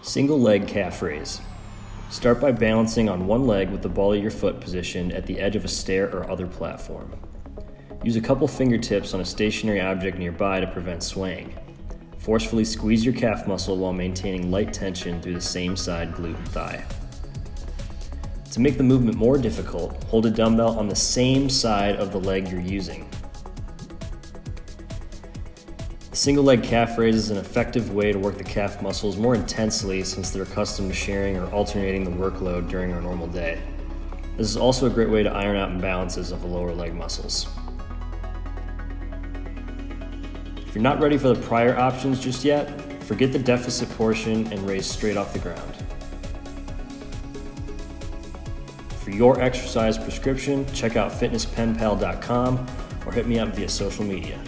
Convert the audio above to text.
Single leg calf raise. Start by balancing on one leg with the ball of your foot positioned at the edge of a stair or other platform. Use a couple fingertips on a stationary object nearby to prevent swaying. Forcefully squeeze your calf muscle while maintaining light tension through the same side glute and thigh. To make the movement more difficult, hold a dumbbell on the same side of the leg you're using. Single leg calf raise is an effective way to work the calf muscles more intensely since they're accustomed to sharing or alternating the workload during our normal day. This is also a great way to iron out imbalances of the lower leg muscles. If you're not ready for the prior options just yet, forget the deficit portion and raise straight off the ground. For your exercise prescription, check out fitnesspenpal.com or hit me up via social media.